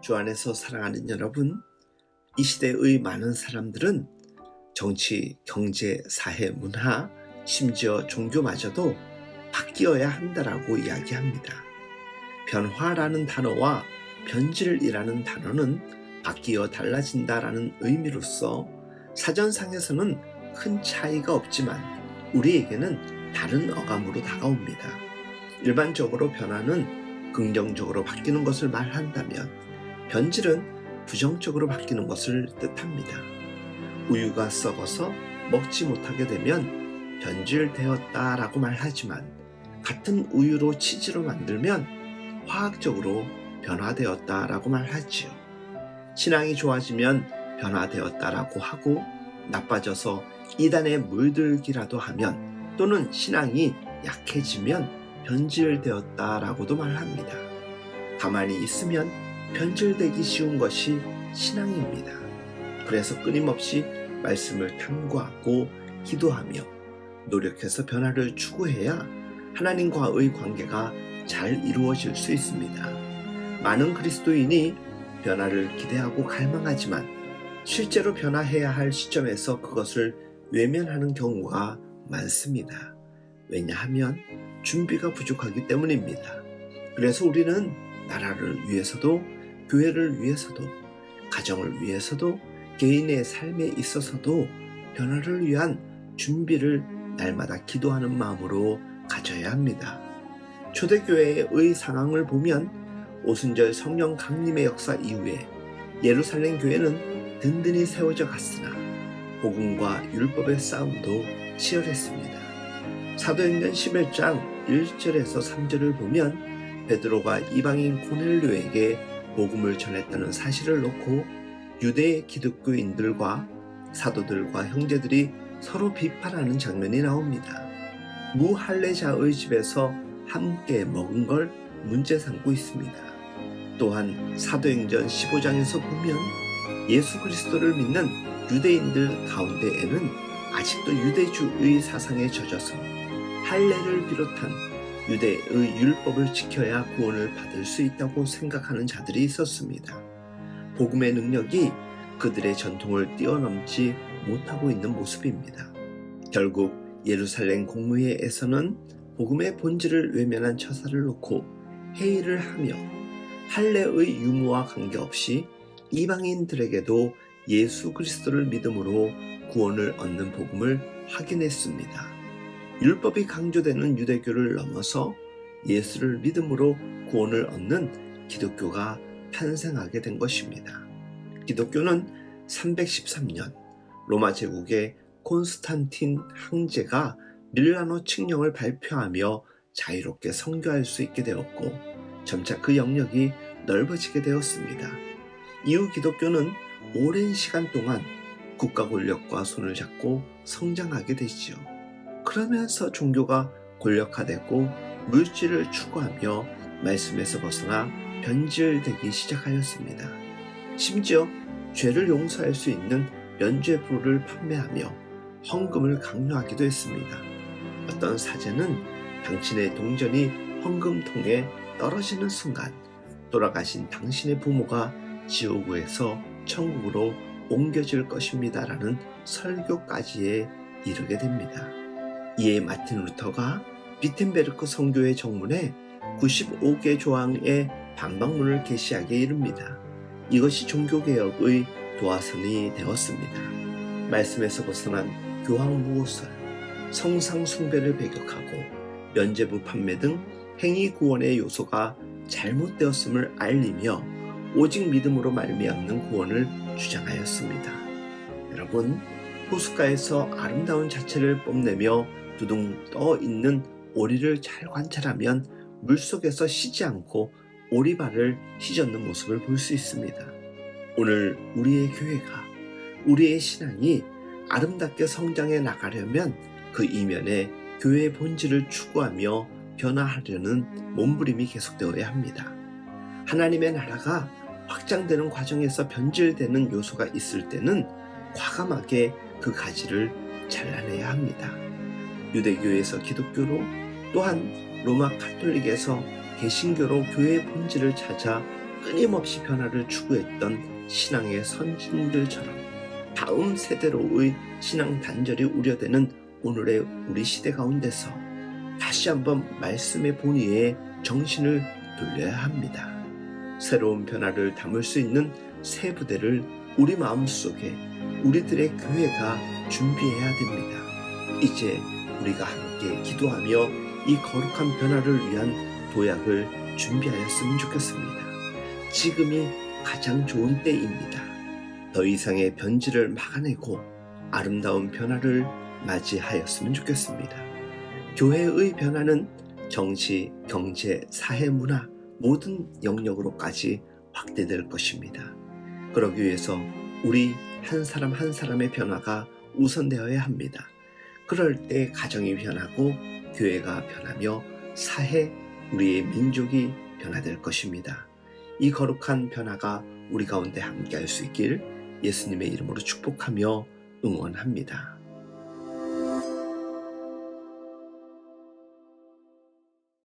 주 안에서 사랑하는 여러분, 이 시대의 많은 사람들은 정치, 경제, 사회, 문화, 심지어 종교마저도 바뀌어야 한다라고 이야기합니다. 변화라는 단어와 변질이라는 단어는 바뀌어 달라진다라는 의미로서 사전상에서는 큰 차이가 없지만 우리에게는 다른 어감으로 다가옵니다. 일반적으로 변화는 긍정적으로 바뀌는 것을 말한다면 변질은 부정적으로 바뀌는 것을 뜻합니다. 우유가 썩어서 먹지 못하게 되면 변질되었다라고 말하지만 같은 우유로 치즈로 만들면 화학적으로 변화되었다라고 말하지요. 신앙이 좋아지면 변화되었다라고 하고 나빠져서 이단에 물들기라도 하면 또는 신앙이 약해지면 변질되었다라고도 말합니다. 가만히 있으면 변질되기 쉬운 것이 신앙입니다. 그래서 끊임없이 말씀을 탐구하고 기도하며 노력해서 변화를 추구해야 하나님과의 관계가 잘 이루어질 수 있습니다. 많은 그리스도인이 변화를 기대하고 갈망하지만 실제로 변화해야 할 시점에서 그것을 외면하는 경우가 많습니다. 왜냐하면 준비가 부족하기 때문입니다. 그래서 우리는 나라를 위해서도 교회를 위해서도 가정을 위해서도 개인의 삶에 있어서도 변화를 위한 준비를 날마다 기도하는 마음으로 가져야 합니다. 초대교회의 상황을 보면 오순절 성령 강림의 역사 이후에 예루살렘 교회는 든든히 세워져 갔으나 복음과 율법의 싸움도 치열했습니다. 사도행전 11장 1절에서 3절을 보면 베드로가 이방인 고넬료에게 복음을 전했다는 사실을 놓고 유대 기독교인들과 사도들과 형제들이 서로 비판하는 장면이 나옵니다. 무할례자의 집에서 함께 먹은 걸 문제 삼고 있습니다. 또한 사도행전 15장에서 보면 예수 그리스도를 믿는 유대인들 가운데에는 아직도 유대주의 사상에 젖어서 할례를 비롯한 유대의 율법을 지켜야 구원을 받을 수 있다고 생각하는 자들이 있었습니다. 복음의 능력이 그들의 전통을 뛰어넘지 못하고 있는 모습입니다. 결국 예루살렘 공무회에서는 복음의 본질을 외면한 처사를 놓고 회의를 하며 할례의 유무와 관계없이 이방인들에게도 예수 그리스도를 믿음으로 구원을 얻는 복음을 확인했습니다. 율법이 강조되는 유대교를 넘어서 예수를 믿음으로 구원을 얻는 기독교가 탄생하게 된 것입니다. 기독교는 313년 로마 제국의 콘스탄틴 황제가 밀라노 칙령을 발표하며 자유롭게 선교할 수 있게 되었고 점차 그 영역이 넓어지게 되었습니다. 이후 기독교는 오랜 시간 동안 국가 권력과 손을 잡고 성장하게 되지요. 그러면서 종교가 권력화되고 물질을 추구하며 말씀에서 벗어나 변질되기 시작하였습니다. 심지어 죄를 용서할 수 있는 면죄부를 판매하며 헌금을 강요하기도 했습니다. 어떤 사제는 당신의 동전이 헌금통에 떨어지는 순간 돌아가신 당신의 부모가 지옥에서 천국으로 옮겨질 것입니다라는 설교까지에 이르게 됩니다. 이에 마틴 루터가 비텐베르크 성교의 정문에 95개 조항의 반박문을 게시하게 이릅니다. 이것이 종교개혁의 도화선이 되었습니다. 말씀에서 벗어난 교황무호설, 성상숭배를 배격하고 면죄부 판매 등 행위 구원의 요소가 잘못되었음을 알리며 오직 믿음으로 말미암는 구원을 주장하였습니다. 여러분, 호숫가에서 아름다운 자체를 뽐내며 두둥 떠 있는 오리를 잘 관찰하면 물속에서 쉬지 않고 오리발을 휘젓는 모습을 볼 수 있습니다. 오늘 우리의 교회가, 우리의 신앙이 아름답게 성장해 나가려면 그 이면에 교회의 본질을 추구하며 변화하려는 몸부림이 계속되어야 합니다. 하나님의 나라가 확장되는 과정에서 변질되는 요소가 있을 때는 과감하게 그 가지를 잘라내야 합니다. 유대교에서 기독교로, 또한 로마 가톨릭에서 개신교로 교회의 본질을 찾아 끊임없이 변화를 추구했던 신앙의 선진들처럼 다음 세대로의 신앙 단절이 우려되는 오늘의 우리 시대 가운데서 다시 한번 말씀의 본의에 정신을 돌려야 합니다. 새로운 변화를 담을 수 있는 새 부대를 우리 마음속에 우리들의 교회가 준비해야 됩니다. 이제 우리가 함께 기도하며 이 거룩한 변화를 위한 도약을 준비하였으면 좋겠습니다. 지금이 가장 좋은 때입니다. 더 이상의 변질을 막아내고 아름다운 변화를 맞이하였으면 좋겠습니다. 교회의 변화는 정치, 경제, 사회, 문화 모든 영역으로까지 확대될 것입니다. 그러기 위해서 우리 한 사람 한 사람의 변화가 우선되어야 합니다. 그럴 때 가정이 변하고 교회가 변하며 사회, 우리의 민족이 변화될 것입니다. 이 거룩한 변화가 우리 가운데 함께할 수 있길 예수님의 이름으로 축복하며 응원합니다.